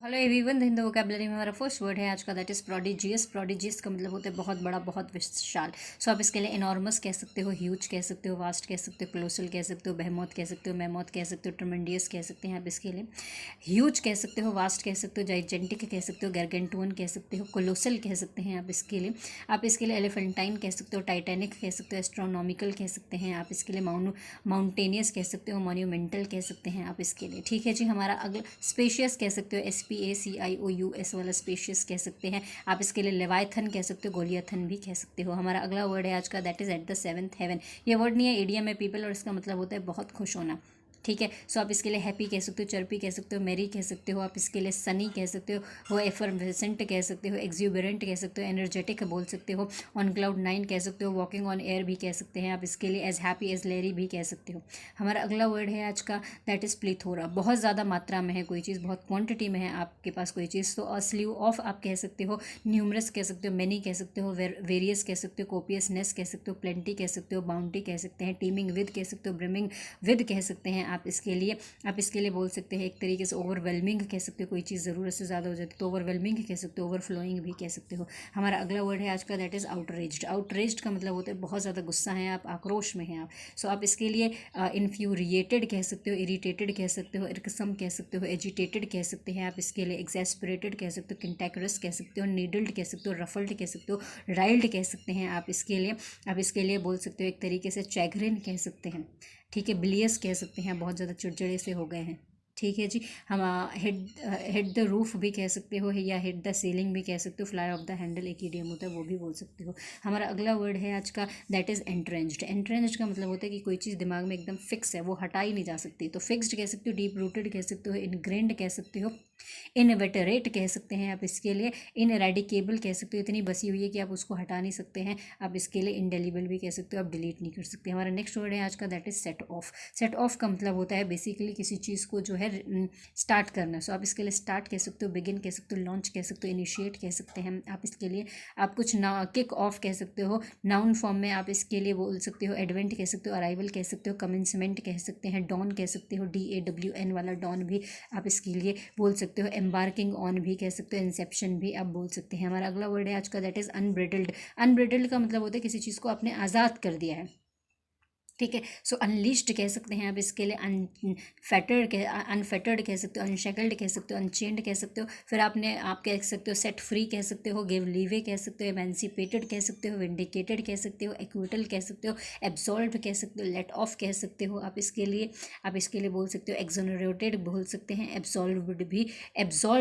Hello everyone, Hindu vocabulary में हमारा first word है आज का, दैट इज़ प्रोडिजियस। प्रोडिजियस का मतलब होता है बहुत बड़ा, बहुत विशाल। सो आप इसके लिए इनॉर्मस कह सकते हो, ह्यूज कह सकते हो, वास्ट कह सकते हो, कोलोसल कह सकते हो, बेहमौथ कह सकते हो, मैमौथ कह सकते हो, ट्रमेंडियस कह सकते हैं आप इसके लिए। ह्यूज कह सकते हो, वास्ट कह सकते हो, जाइजेंटिक कह सकते हो, गारगेंटुअन कह सकते हो, कोलोसल कह सकते हैं आप इसके लिए। आप इसके लिए एलिफेंटाइन कह सकते हो, टाइटैनिक कह सकते हो, एस्ट्रोनॉमिकल कह सकते हैं आप इसके लिए, माउंटेनियस कह सकते हो, मॉन्यूमेंटल कह सकते हैं आप इसके लिए। ठीक है जी। हमारा अगला स्पेशियस कह सकते हो, SPACIOUS वाला स्पेशियस कह सकते हैं आप इसके लिए। लेवाइथन कह सकते हो, गोलियाथन भी कह सकते हो। हमारा अगला वर्ड है आज का, that is at the seventh heaven. ये वर्ड नहीं है, एडियम है पीपल, और इसका मतलब होता है बहुत खुश होना। ठीक है। सो आप इसके लिए हैप्पी कह सकते हो, चर्पी कह सकते हो, मेरी कह सकते हो, आप इसके लिए सनी कह सकते हो, वो एफरवेसेंट कह सकते हो, एक्सूबरेंट कह सकते हो, एनर्जेटिक बोल सकते हो, ऑन क्लाउड नाइन कह सकते हो, वॉकिंग ऑन एयर भी कह सकते हैं आप इसके लिए, एज हैप्पी एज लेरी भी कह सकते हो। हमारा अगला वर्ड है आज का, दैट इज़ प्लीथोरा। बहुत ज़्यादा मात्रा में है कोई चीज़, बहुत क्वांटिटी में है आपके पास कोई चीज़, तो स्लीव ऑफ आप कह सकते हो, न्यूमरस कह सकते हो, मेनी कह सकते हो, वेरियस कह सकते हो, कोपियसनेस कह सकते हो, प्लेंटी कह सकते हो, बाउंटी कह सकते हैं, टीमिंग विद कह सकते हो, ब्रिमिंग विद कह सकते हैं आप इसके लिए। आप इसके लिए बोल सकते हैं एक तरीके से ओवरवेलमिंग कह सकते हो, कोई चीज़ ज़रूरत से ज़्यादा हो जाती है तो ओवरवेलमिंग कह सकते हो, ओवरफ्लोइंग भी कह सकते हो। हमारा अगला वर्ड है आज का, दैट इज़ आउटरेज्ड। आउटरेज्ड का मतलब होता है बहुत ज़्यादा गुस्सा है आप, आक्रोश में हैं आप। सो आप इसके लिए इन्फ्यूरिएटेड कह सकते हो, इरिटेटेड कह सकते हो, इरकसम कह सकते हो, एजिटेटेड कह सकते हैं आप इसके लिए, एक्सेस्परेटेड कह सकते हो, कंटेकरस कह सकते हो, नीडल्ड कह सकते हो, रफल्ड कह सकते हो, राइल्ड कह सकते हैं आप इसके लिए। आप इसके लिए बोल सकते हो एक तरीके से चैगरिन कह सकते हैं। ठीक है। बिलियस कह सकते हैं, बहुत ज़्यादा चिड़चिड़े से हो गए हैं। ठीक है जी। हम हिट द रूफ भी कह सकते हो, या हिट द सीलिंग भी कह सकते हो, फ्लाई ऑफ द हैंडल एक ईडियम होता है, वो भी बोल सकते हो। हमारा अगला वर्ड है आज का, दैट इज़ एंट्रेंच्ड। एंट्रेंच्ड का मतलब होता है कि कोई चीज़ दिमाग में एकदम फिक्स है, वो हटा ही नहीं जा सकती, तो फिक्स्ड कह सकते हो, डीप रूटेड कह सकते हो, इनग्रेन्ड कह सकते हो, इनवेटरेट कह सकते हैं आप इसके लिए, इनरेडिकेबल कह सकते हो, इतनी बसी हुई है कि आप उसको हटा नहीं सकते हैं। आप इसके लिए इंडेलिबल भी कह सकते हो, आप डिलीट नहीं कर सकते। हमारा नेक्स्ट वर्ड है आज का, that is set of. Set of का मतलब होता है बेसिकली किसी चीज़ को जो है स्टार्ट करना। सो आप इसके लिए स्टार्ट कह सकते हो, बिगिन कह सकते हो, लॉन्च कह सकते हो, इनिशिएट कह सकते हैं आप इसके लिए। आप कुछ ना किक ऑफ कह सकते हो, नाउन फॉर्म में आप इसके लिए बोल सकते हो, एडवेंट कह सकते हो, अराइवल कह सकते हो, कमेंसमेंट कह सकते हैं, डॉन कह सकते हो, DAWN वाला डॉन भी आप इसके लिए बोल सकते हो, एम्बार्किंग ऑन भी कह सकते हो, इंसेप्शन भी आप बोल सकते हैं। हमारा अगला वर्ड है आज का, दैट इज़ अनब्रिडल्ड। अनब्रिडल्ड का मतलब होता है किसी चीज़ को आपने आज़ाद कर दिया है। ठीक है। सो अनलिस्ड कह सकते हैं आप इसके लिए, अनफेटर्ड कह सकते हो, अनशेकल्ड कह सकते हो, अनचेंड कह सकते हो। फिर आप कह सकते हो, सेट फ्री कह सकते हो, गिव लीवे कह सकते हो, एमेंसिपेटेड कह सकते हो, विंडिकेटेड कह सकते हो, एक्विटल कह सकते हो, एब्सॉल्व कह सकते हो, लेट ऑफ कह सकते हो आप इसके लिए। आप इसके लिए बोल सकते हो, एक्सोनरेटेड बोल सकते हैं, एब्सॉल्व्ड भी, एब्सॉल्व